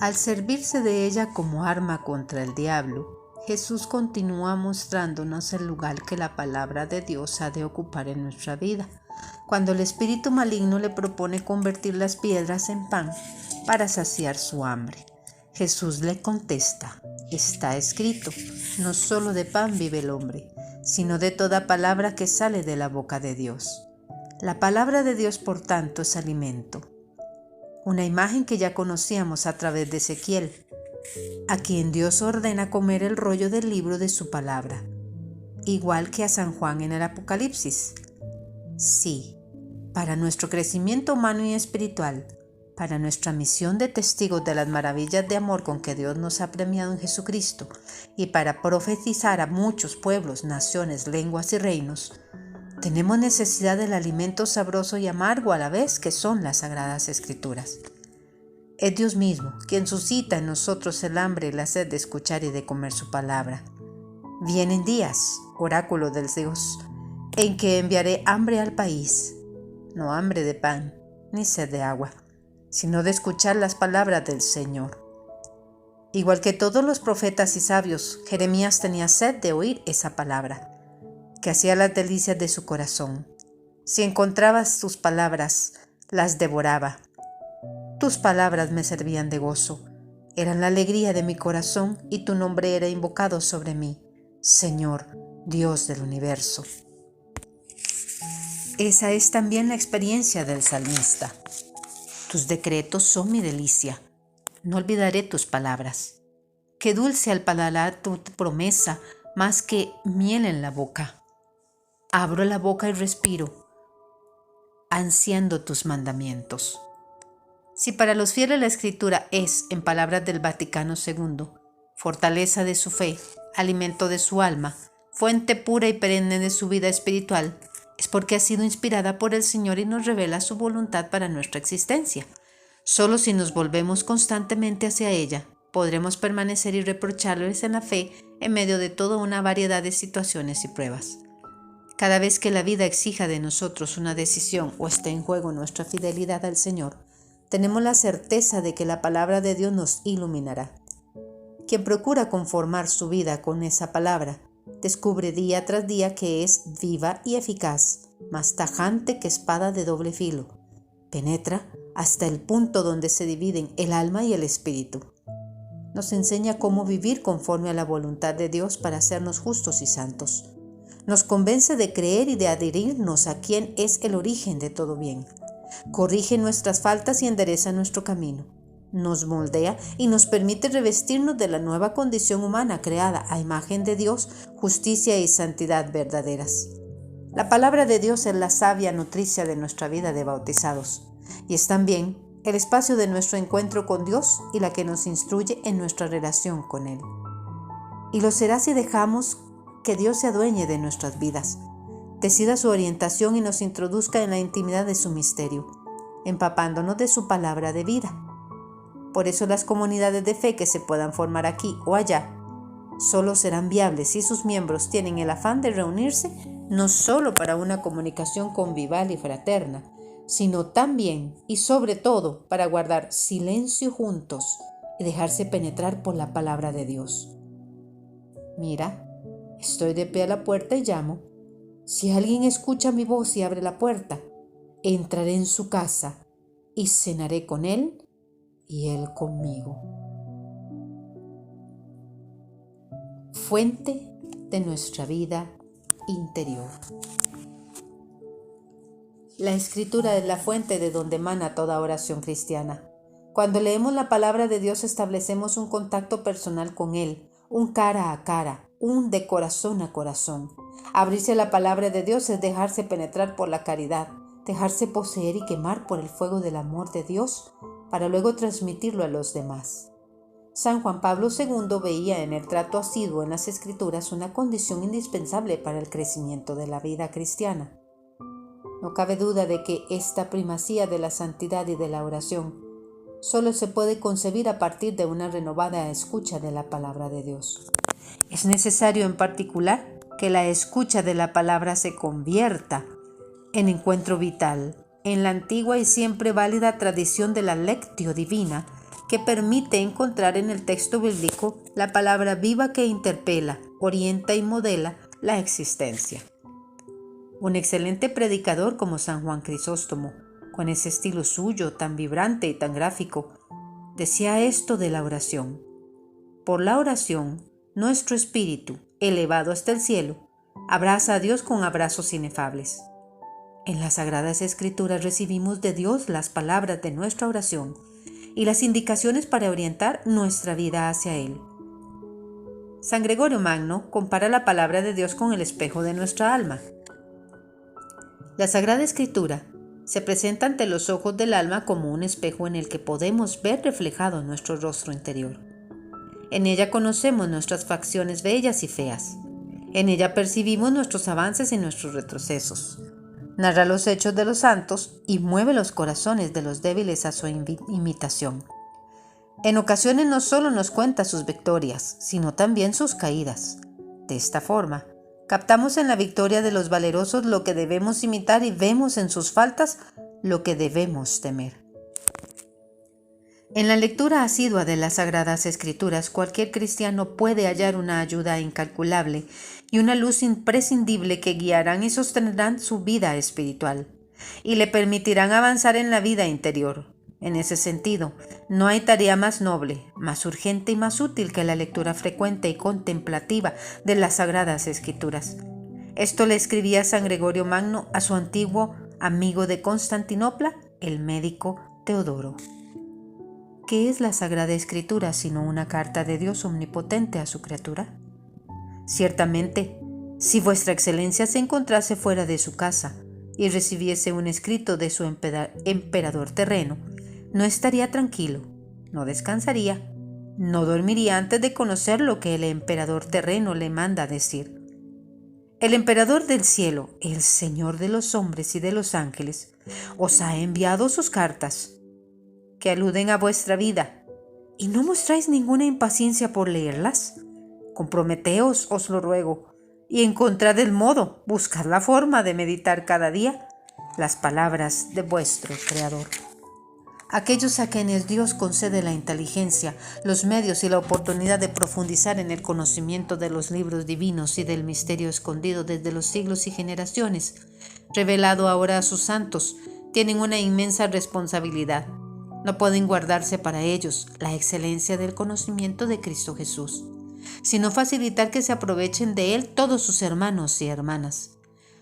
Al servirse de ella como arma contra el diablo, Jesús continúa mostrándonos el lugar que la palabra de Dios ha de ocupar en nuestra vida, cuando el espíritu maligno le propone convertir las piedras en pan para saciar su hambre. Jesús le contesta: está escrito, no solo de pan vive el hombre, sino de toda palabra que sale de la boca de Dios. La palabra de Dios, por tanto, es alimento. Una imagen que ya conocíamos a través de Ezequiel, a quien Dios ordena comer el rollo del libro de su palabra, igual que a San Juan en el Apocalipsis. Sí, para nuestro crecimiento humano y espiritual, para nuestra misión de testigos de las maravillas de amor con que Dios nos ha premiado en Jesucristo, y para profetizar a muchos pueblos, naciones, lenguas y reinos, tenemos necesidad del alimento sabroso y amargo a la vez que son las Sagradas Escrituras. Es Dios mismo quien suscita en nosotros el hambre y la sed de escuchar y de comer su palabra. Vienen días, oráculo del Dios, en que enviaré hambre al país, no hambre de pan ni sed de agua, sino de escuchar las palabras del Señor. Igual que todos los profetas y sabios, Jeremías tenía sed de oír esa palabra, que hacía las delicias de su corazón. Si encontrabas tus palabras, las devoraba. Tus palabras me servían de gozo, eran la alegría de mi corazón, y tu nombre era invocado sobre mí, Señor, Dios del universo. Esa es también la experiencia del salmista. Tus decretos son mi delicia, no olvidaré tus palabras. Qué dulce al paladar tu promesa, más que miel en la boca. Abro la boca y respiro, ansiando tus mandamientos. Si para los fieles la Escritura es, en palabras del Vaticano II, fortaleza de su fe, alimento de su alma, fuente pura y perenne de su vida espiritual, es porque ha sido inspirada por el Señor y nos revela su voluntad para nuestra existencia. Solo si nos volvemos constantemente hacia ella, podremos permanecer irreprochables en la fe en medio de toda una variedad de situaciones y pruebas. Cada vez que la vida exija de nosotros una decisión o esté en juego nuestra fidelidad al Señor, tenemos la certeza de que la palabra de Dios nos iluminará. Quien procura conformar su vida con esa palabra, descubre día tras día que es viva y eficaz, más tajante que espada de doble filo. Penetra hasta el punto donde se dividen el alma y el espíritu. Nos enseña cómo vivir conforme a la voluntad de Dios para hacernos justos y santos. Nos convence de creer y de adherirnos a quien es el origen de todo bien. Corrige nuestras faltas y endereza nuestro camino. Nos moldea y nos permite revestirnos de la nueva condición humana creada a imagen de Dios, justicia y santidad verdaderas. La palabra de Dios es la savia nutricia de nuestra vida de bautizados, y es también el espacio de nuestro encuentro con Dios y la que nos instruye en nuestra relación con Él. Y lo será si dejamos que Dios se adueñe de nuestras vidas, decida su orientación y nos introduzca en la intimidad de su misterio, empapándonos de su palabra de vida. Por eso las comunidades de fe que se puedan formar aquí o allá solo serán viables si sus miembros tienen el afán de reunirse no solo para una comunicación convivial y fraterna, sino también y sobre todo para guardar silencio juntos y dejarse penetrar por la palabra de Dios. Mira, estoy de pie a la puerta y llamo. Si alguien escucha mi voz y abre la puerta, entraré en su casa y cenaré con él y él conmigo. Fuente de nuestra vida interior. La Escritura es la fuente de donde emana toda oración cristiana. Cuando leemos la palabra de Dios establecemos un contacto personal con Él, un cara a cara, un de corazón a corazón. Abrirse a la palabra de Dios es dejarse penetrar por la caridad, dejarse poseer y quemar por el fuego del amor de Dios para luego transmitirlo a los demás. San Juan Pablo II veía en el trato asiduo en las Escrituras una condición indispensable para el crecimiento de la vida cristiana. No cabe duda de que esta primacía de la santidad y de la oración solo se puede concebir a partir de una renovada escucha de la palabra de Dios. Es necesario en particular que la escucha de la palabra se convierta en encuentro vital en la antigua y siempre válida tradición de la lectio divina, que permite encontrar en el texto bíblico la palabra viva que interpela, orienta y modela la existencia. Un excelente predicador como San Juan Crisóstomo, con ese estilo suyo tan vibrante y tan gráfico, decía esto de la oración: por la oración, nuestro espíritu, elevado hasta el cielo, abraza a Dios con abrazos inefables. En las Sagradas Escrituras recibimos de Dios las palabras de nuestra oración y las indicaciones para orientar nuestra vida hacia Él. San Gregorio Magno compara la palabra de Dios con el espejo de nuestra alma. La Sagrada Escritura se presenta ante los ojos del alma como un espejo en el que podemos ver reflejado nuestro rostro interior. En ella conocemos nuestras facciones bellas y feas. En ella percibimos nuestros avances y nuestros retrocesos. Narra los hechos de los santos y mueve los corazones de los débiles a su imitación. En ocasiones no solo nos cuenta sus victorias, sino también sus caídas. De esta forma, captamos en la victoria de los valerosos lo que debemos imitar y vemos en sus faltas lo que debemos temer. En la lectura asidua de las Sagradas Escrituras, cualquier cristiano puede hallar una ayuda incalculable y una luz imprescindible que guiarán y sostendrán su vida espiritual y le permitirán avanzar en la vida interior. En ese sentido, no hay tarea más noble, más urgente y más útil que la lectura frecuente y contemplativa de las Sagradas Escrituras. Esto le escribía San Gregorio Magno a su antiguo amigo de Constantinopla, el médico Teodoro. ¿Qué es la Sagrada Escritura sino una carta de Dios omnipotente a su criatura? Ciertamente, si vuestra excelencia se encontrase fuera de su casa y recibiese un escrito de su emperador terreno, no estaría tranquilo, no descansaría, no dormiría antes de conocer lo que el emperador terreno le manda decir. El emperador del cielo, el Señor de los hombres y de los ángeles, os ha enviado sus cartas, que aluden a vuestra vida, y no mostráis ninguna impaciencia por leerlas. Comprometeos, os lo ruego, y encontrad el modo, buscad la forma de meditar cada día las palabras de vuestro Creador. Aquellos a quienes Dios concede la inteligencia, los medios y la oportunidad de profundizar en el conocimiento de los libros divinos y del misterio escondido desde los siglos y generaciones, revelado ahora a sus santos, tienen una inmensa responsabilidad. No pueden guardarse para ellos la excelencia del conocimiento de Cristo Jesús, sino facilitar que se aprovechen de Él todos sus hermanos y hermanas.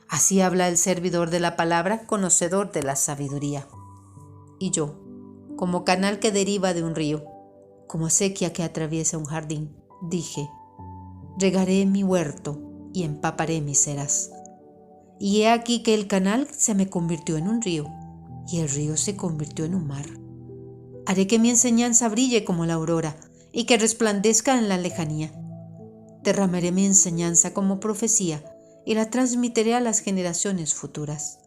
Así habla el servidor de la palabra, conocedor de la sabiduría. Y yo, como canal que deriva de un río, como acequia que atraviesa un jardín, dije: regaré mi huerto y empaparé mis eras. Y he aquí que el canal se me convirtió en un río, y el río se convirtió en un mar. Haré que mi enseñanza brille como la aurora y que resplandezca en la lejanía. Derramaré mi enseñanza como profecía y la transmitiré a las generaciones futuras.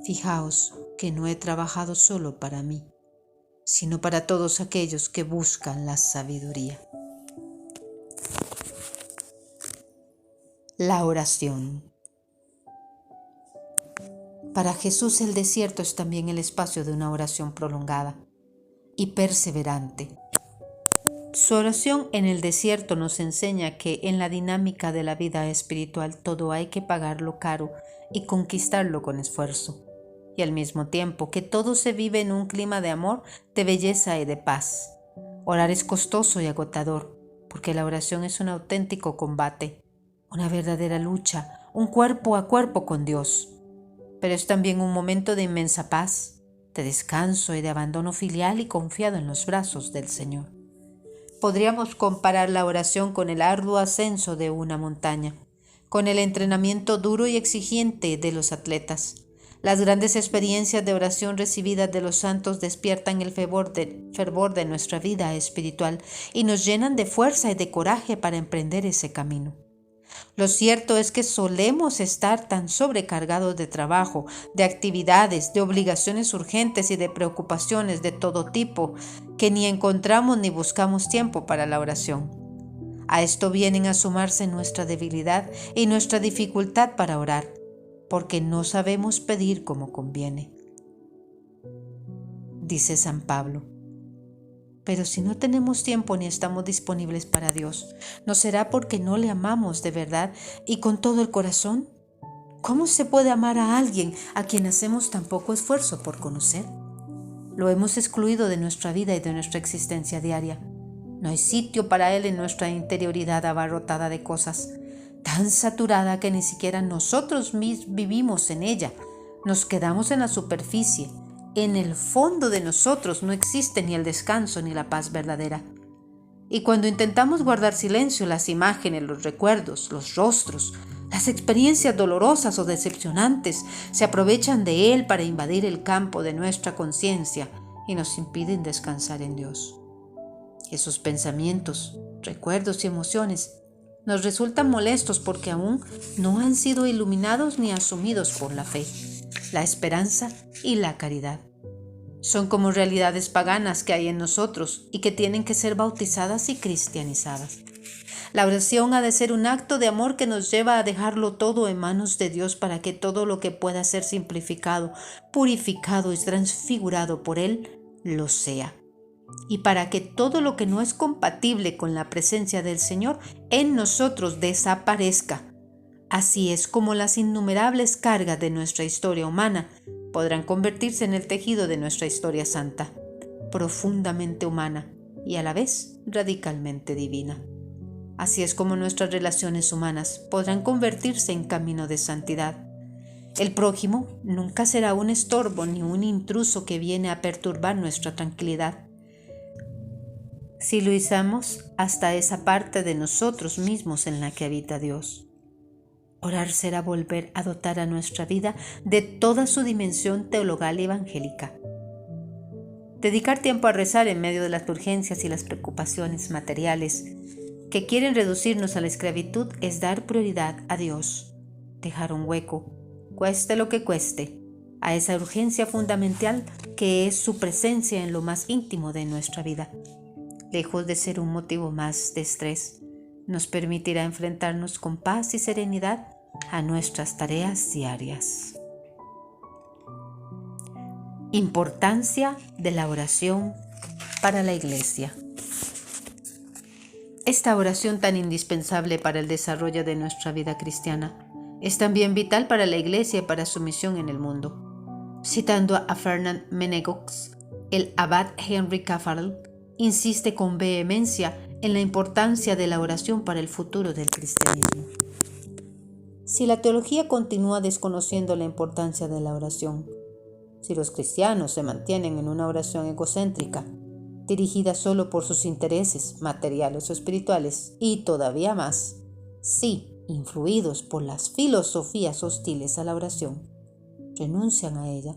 Fijaos que no he trabajado solo para mí, sino para todos aquellos que buscan la sabiduría. La oración. Para Jesús el desierto es también el espacio de una oración prolongada y perseverante. Su oración en el desierto nos enseña que en la dinámica de la vida espiritual todo hay que pagarlo caro y conquistarlo con esfuerzo, y al mismo tiempo que todo se vive en un clima de amor, de belleza y de paz. Orar es costoso y agotador, porque la oración es un auténtico combate, una verdadera lucha, un cuerpo a cuerpo con Dios, pero es también un momento de inmensa paz, de descanso y de abandono filial y confiado en los brazos del Señor. Podríamos comparar la oración con el arduo ascenso de una montaña, con el entrenamiento duro y exigente de los atletas. Las grandes experiencias de oración recibidas de los santos despiertan el fervor de nuestra vida espiritual y nos llenan de fuerza y de coraje para emprender ese camino. Lo cierto es que solemos estar tan sobrecargados de trabajo, de actividades, de obligaciones urgentes y de preocupaciones de todo tipo, que ni encontramos ni buscamos tiempo para la oración. A esto vienen a sumarse nuestra debilidad y nuestra dificultad para orar, porque no sabemos pedir como conviene. Dice San Pablo: pero si no tenemos tiempo ni estamos disponibles para Dios, ¿no será porque no le amamos de verdad y con todo el corazón? ¿Cómo se puede amar a alguien a quien hacemos tan poco esfuerzo por conocer? Lo hemos excluido de nuestra vida y de nuestra existencia diaria. No hay sitio para Él en nuestra interioridad abarrotada de cosas, tan saturada que ni siquiera nosotros mismos vivimos en ella. Nos quedamos en la superficie. En el fondo de nosotros no existe ni el descanso ni la paz verdadera. Y cuando intentamos guardar silencio, las imágenes, los recuerdos, los rostros, las experiencias dolorosas o decepcionantes se aprovechan de él para invadir el campo de nuestra conciencia y nos impiden descansar en Dios. Esos pensamientos, recuerdos y emociones nos resultan molestos porque aún no han sido iluminados ni asumidos por la fe, la esperanza y la caridad. Son como realidades paganas que hay en nosotros y que tienen que ser bautizadas y cristianizadas. La oración ha de ser un acto de amor que nos lleva a dejarlo todo en manos de Dios para que todo lo que pueda ser simplificado, purificado y transfigurado por Él, lo sea. Y para que todo lo que no es compatible con la presencia del Señor en nosotros desaparezca. Así es como las innumerables cargas de nuestra historia humana podrán convertirse en el tejido de nuestra historia santa, profundamente humana y a la vez radicalmente divina. Así es como nuestras relaciones humanas podrán convertirse en camino de santidad. El prójimo nunca será un estorbo ni un intruso que viene a perturbar nuestra tranquilidad. Si lo izamos hasta esa parte de nosotros mismos en la que habita Dios. Orar será volver a dotar a nuestra vida de toda su dimensión teologal y evangélica. Dedicar tiempo a rezar en medio de las urgencias y las preocupaciones materiales que quieren reducirnos a la esclavitud es dar prioridad a Dios, dejar un hueco, cueste lo que cueste, a esa urgencia fundamental que es su presencia en lo más íntimo de nuestra vida. Lejos de ser un motivo más de estrés, nos permitirá enfrentarnos con paz y serenidad a nuestras tareas diarias. Importancia de la oración para la Iglesia. Esta oración tan indispensable para el desarrollo de nuestra vida cristiana es también vital para la Iglesia y para su misión en el mundo. Citando a Fernand Menegox, el abad Henry Caffarel insiste con vehemencia en la importancia de la oración para el futuro del cristianismo. Si la teología continúa desconociendo la importancia de la oración, si los cristianos se mantienen en una oración egocéntrica, dirigida solo por sus intereses materiales o espirituales, y todavía más, si, influidos por las filosofías hostiles a la oración, renuncian a ella,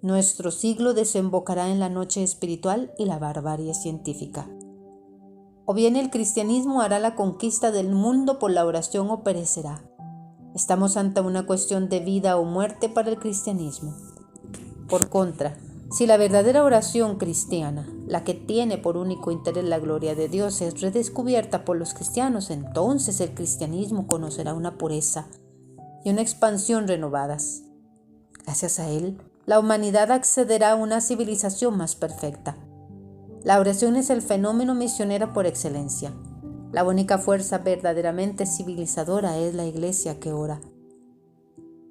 nuestro siglo desembocará en la noche espiritual y la barbarie científica. O bien el cristianismo hará la conquista del mundo por la oración o perecerá. Estamos ante una cuestión de vida o muerte para el cristianismo. Por contra, si la verdadera oración cristiana, la que tiene por único interés la gloria de Dios, es redescubierta por los cristianos, entonces el cristianismo conocerá una pureza y una expansión renovadas. Gracias a él, la humanidad accederá a una civilización más perfecta. La oración es el fenómeno misionero por excelencia. La única fuerza verdaderamente civilizadora es la Iglesia que ora.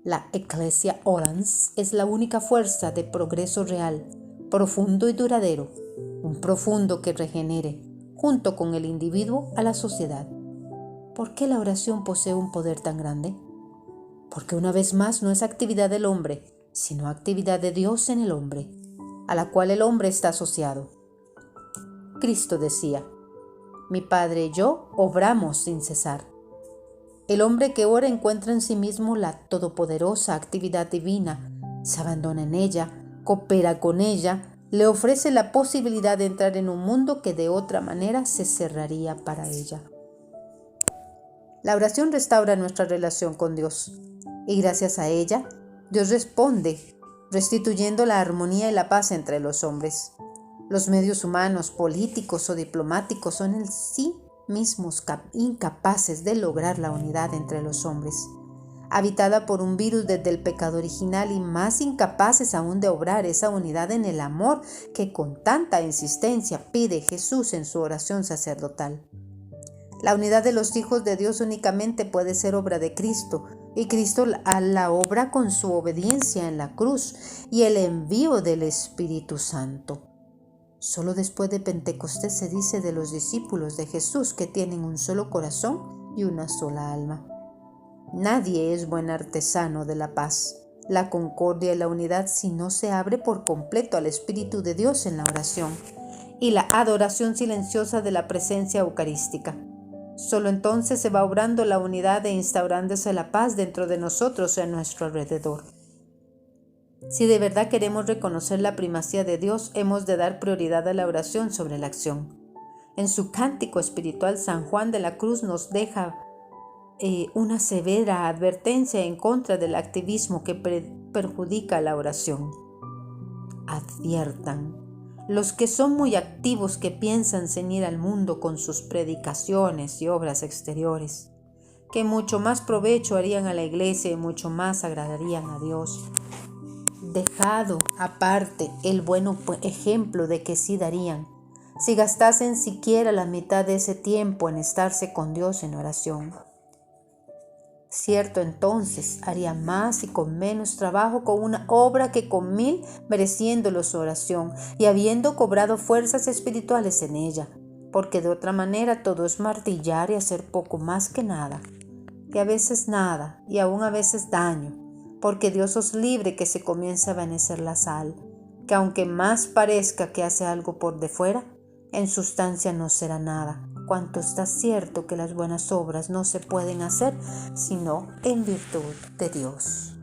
La Ecclesia Orans es la única fuerza de progreso real, profundo y duradero, un profundo que regenere, junto con el individuo, a la sociedad. ¿Por qué la oración posee un poder tan grande? Porque una vez más no es actividad del hombre, sino actividad de Dios en el hombre, a la cual el hombre está asociado. Cristo decía: mi Padre y yo obramos sin cesar. El hombre que ora encuentra en sí mismo la todopoderosa actividad divina, se abandona en ella, coopera con ella, le ofrece la posibilidad de entrar en un mundo que de otra manera se cerraría para ella. La oración restaura nuestra relación con Dios y gracias a ella, Dios responde, restituyendo la armonía y la paz entre los hombres. Los medios humanos, políticos o diplomáticos son en sí mismos incapaces de lograr la unidad entre los hombres, habitada por un virus desde el pecado original y más incapaces aún de obrar esa unidad en el amor que con tanta insistencia pide Jesús en su oración sacerdotal. La unidad de los hijos de Dios únicamente puede ser obra de Cristo, y Cristo la obra con su obediencia en la cruz y el envío del Espíritu Santo. Solo después de Pentecostés se dice de los discípulos de Jesús que tienen un solo corazón y una sola alma. Nadie es buen artesano de la paz, la concordia y la unidad si no se abre por completo al Espíritu de Dios en la oración y la adoración silenciosa de la presencia eucarística. Solo entonces se va obrando la unidad e instaurándose la paz dentro de nosotros y a nuestro alrededor. Si de verdad queremos reconocer la primacía de Dios, hemos de dar prioridad a la oración sobre la acción. En su cántico espiritual, San Juan de la Cruz nos deja una severa advertencia en contra del activismo que perjudica la oración. Adviertan: los que son muy activos, que piensan ceñir al mundo con sus predicaciones y obras exteriores, que mucho más provecho harían a la iglesia y mucho más agradarían a Dios. Dejado aparte el buen ejemplo de que sí darían, si gastasen siquiera la mitad de ese tiempo en estarse con Dios en oración. Cierto, entonces haría más y con menos trabajo con una obra que con 1000 mereciéndolo su oración y habiendo cobrado fuerzas espirituales en ella, porque de otra manera todo es martillar y hacer poco más que nada, y a veces nada, y aún a veces daño, porque Dios os libre que se comience a vanecer la sal, que aunque más parezca que hace algo por de fuera, en sustancia no será nada, cuanto está cierto que las buenas obras no se pueden hacer sino en virtud de Dios.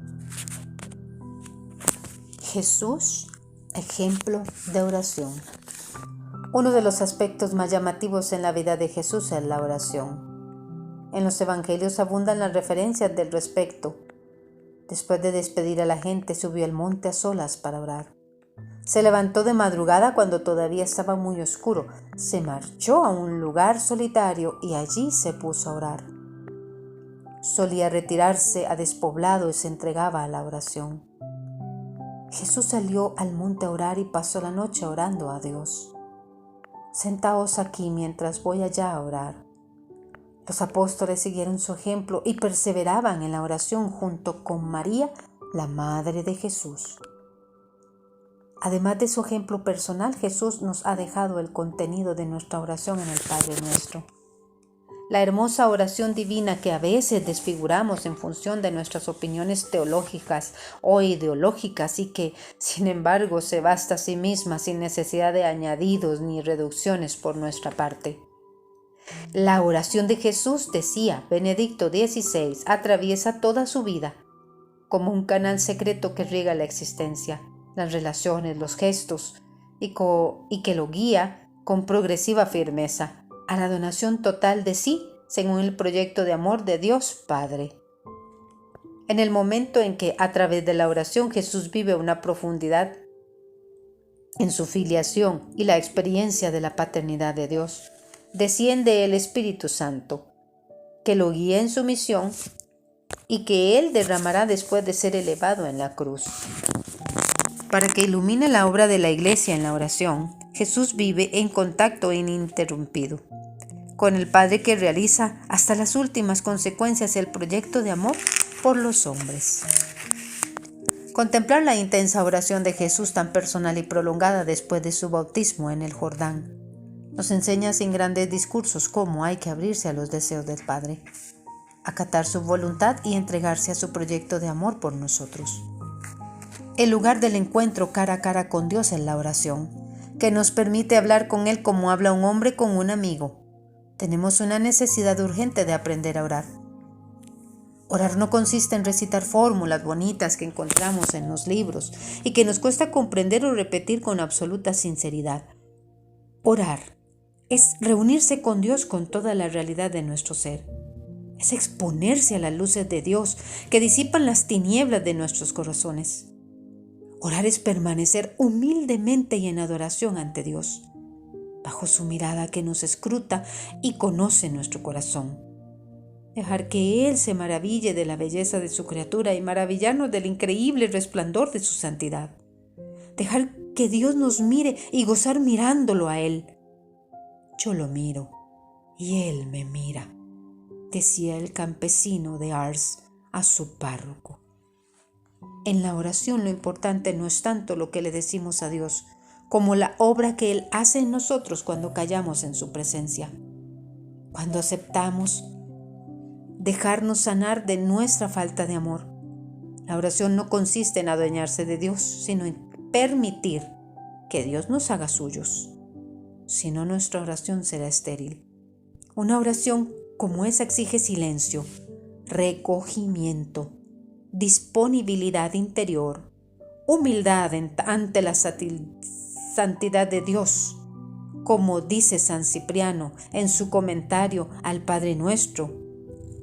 Jesús, ejemplo de oración. Uno de los aspectos más llamativos en la vida de Jesús es la oración. En los evangelios abundan las referencias del respecto. Después de despedir a la gente, subió al monte a solas para orar. Se levantó de madrugada cuando todavía estaba muy oscuro, se marchó a un lugar solitario y allí se puso a orar. Solía retirarse a despoblado y se entregaba a la oración. Jesús salió al monte a orar y pasó la noche orando a Dios. Sentaos aquí mientras voy allá a orar. Los apóstoles siguieron su ejemplo y perseveraban en la oración junto con María, la madre de Jesús. Además de su ejemplo personal, Jesús nos ha dejado el contenido de nuestra oración en el Padre Nuestro. La hermosa oración divina que a veces desfiguramos en función de nuestras opiniones teológicas o ideológicas y que, sin embargo, se basta a sí misma sin necesidad de añadidos ni reducciones por nuestra parte. La oración de Jesús, decía Benedicto XVI, atraviesa toda su vida como un canal secreto que riega la existencia, las relaciones, los gestos, y que lo guía con progresiva firmeza a la donación total de sí según el proyecto de amor de Dios Padre. En el momento en que a través de la oración Jesús vive una profundidad en su filiación y la experiencia de la paternidad de Dios, desciende el Espíritu Santo, que lo guía en su misión y que Él derramará después de ser elevado en la cruz. Para que ilumine la obra de la Iglesia en la oración, Jesús vive en contacto ininterrumpido con el Padre, que realiza hasta las últimas consecuencias el proyecto de amor por los hombres. Contemplar la intensa oración de Jesús tan personal y prolongada después de su bautismo en el Jordán nos enseña sin grandes discursos cómo hay que abrirse a los deseos del Padre, acatar su voluntad y entregarse a su proyecto de amor por nosotros. El lugar del encuentro cara a cara con Dios es la oración, que nos permite hablar con Él como habla un hombre con un amigo. Tenemos una necesidad urgente de aprender a orar. Orar no consiste en recitar fórmulas bonitas que encontramos en los libros y que nos cuesta comprender o repetir con absoluta sinceridad. Orar es reunirse con Dios con toda la realidad de nuestro ser. Es exponerse a las luces de Dios que disipan las tinieblas de nuestros corazones. Orar es permanecer humildemente y en adoración ante Dios. bajo su mirada que nos escruta y conoce nuestro corazón. Dejar que Él se maraville de la belleza de su criatura y maravillarnos del increíble resplandor de su santidad. Dejar que Dios nos mire y gozar mirándolo a Él. Yo lo miro y Él me mira, decía el campesino de Ars a su párroco. En la oración lo importante no es tanto lo que le decimos a Dios, como la obra que Él hace en nosotros cuando callamos en su presencia. Cuando aceptamos dejarnos sanar de nuestra falta de amor. La oración no consiste en adueñarse de Dios, sino en permitir que Dios nos haga suyos. Si no, nuestra oración será estéril. Una oración como esa exige silencio, recogimiento, disponibilidad interior, humildad ante la santidad de Dios. Como dice San Cipriano en su comentario al Padre Nuestro,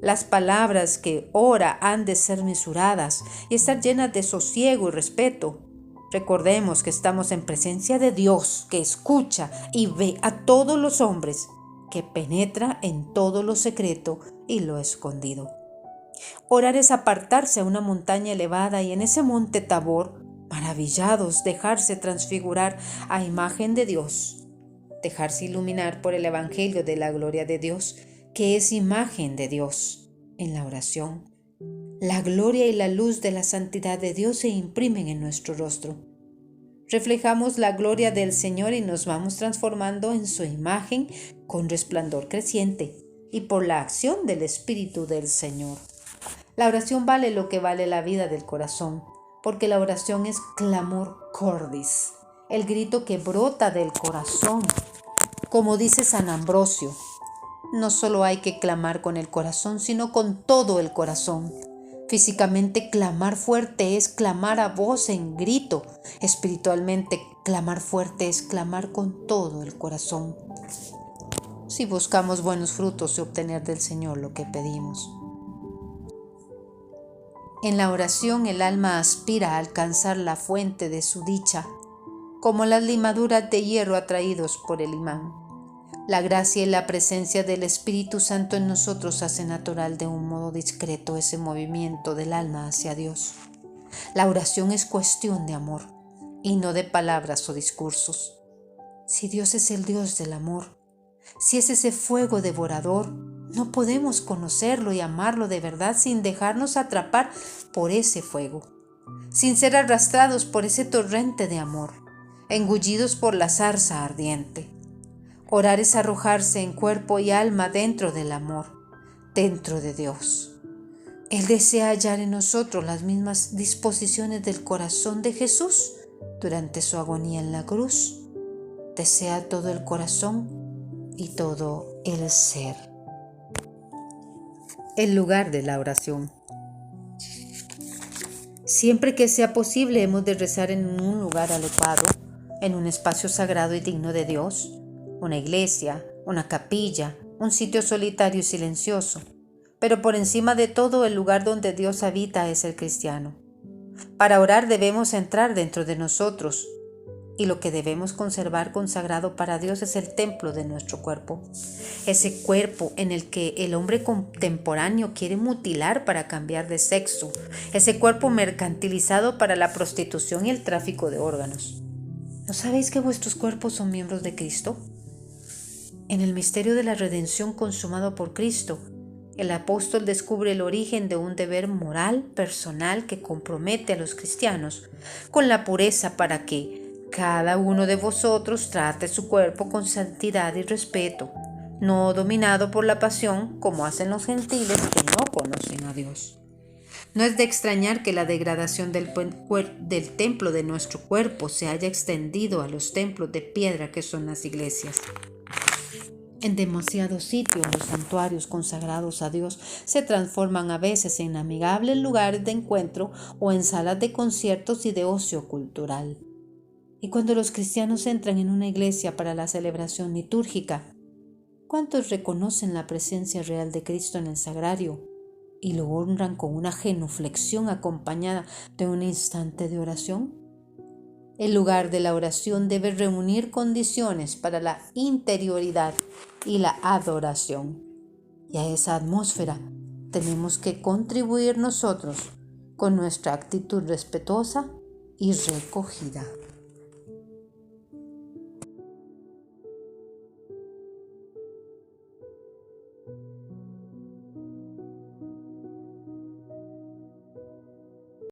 las palabras que ora han de ser mesuradas y estar llenas de sosiego y respeto. Recordemos que estamos en presencia de Dios, que escucha y ve a todos los hombres, que penetra en todo lo secreto y lo escondido. Orar es apartarse a una montaña elevada y en ese monte Tabor, maravillados, dejarse transfigurar a imagen de Dios, dejarse iluminar por el Evangelio de la gloria de Dios, que es imagen de Dios. En la oración, la gloria y la luz de la santidad de Dios se imprimen en nuestro rostro. Reflejamos la gloria del Señor y nos vamos transformando en su imagen con resplandor creciente y por la acción del Espíritu del Señor. La oración vale lo que vale la vida del corazón, porque la oración es clamor cordis, el grito que brota del corazón. Como dice San Ambrosio, no solo hay que clamar con el corazón, sino con todo el corazón. Físicamente, clamar fuerte es clamar a voz en grito. Espiritualmente, clamar fuerte es clamar con todo el corazón. Si buscamos buenos frutos de obtener del Señor lo que pedimos. En la oración, el alma aspira a alcanzar la fuente de su dicha, como las limaduras de hierro atraídos por el imán. La gracia y la presencia del Espíritu Santo en nosotros hace natural de un modo discreto ese movimiento del alma hacia Dios. La oración es cuestión de amor y no de palabras o discursos. Si Dios es el Dios del amor, si es ese fuego devorador, no podemos conocerlo y amarlo de verdad sin dejarnos atrapar por ese fuego, sin ser arrastrados por ese torrente de amor, engullidos por la zarza ardiente. Orar es arrojarse en cuerpo y alma dentro del amor, dentro de Dios. Él desea hallar en nosotros las mismas disposiciones del corazón de Jesús durante su agonía en la cruz. Desea todo el corazón y todo el ser. El lugar de la oración. Siempre que sea posible hemos de rezar en un lugar adecuado, en un espacio sagrado y digno de Dios. Una iglesia, una capilla, un sitio solitario y silencioso. Pero por encima de todo, el lugar donde Dios habita es el cristiano. Para orar debemos entrar dentro de nosotros, y lo que debemos conservar consagrado para Dios es el templo de nuestro cuerpo. Ese cuerpo en el que el hombre contemporáneo quiere mutilar para cambiar de sexo. Ese cuerpo mercantilizado para la prostitución y el tráfico de órganos. ¿No sabéis que vuestros cuerpos son miembros de Cristo? En el misterio de la redención consumado por Cristo, el apóstol descubre el origen de un deber moral personal que compromete a los cristianos con la pureza para que cada uno de vosotros trate su cuerpo con santidad y respeto, no dominado por la pasión como hacen los gentiles que no conocen a Dios. No es de extrañar que la degradación del templo de nuestro cuerpo se haya extendido a los templos de piedra que son las iglesias. En demasiados sitios los santuarios consagrados a Dios se transforman a veces en amigables lugares de encuentro o en salas de conciertos y de ocio cultural. Y cuando los cristianos entran en una iglesia para la celebración litúrgica, ¿cuántos reconocen la presencia real de Cristo en el sagrario y lo honran con una genuflexión acompañada de un instante de oración? El lugar de la oración debe reunir condiciones para la interioridad y la adoración. Y a esa atmósfera tenemos que contribuir nosotros con nuestra actitud respetuosa y recogida.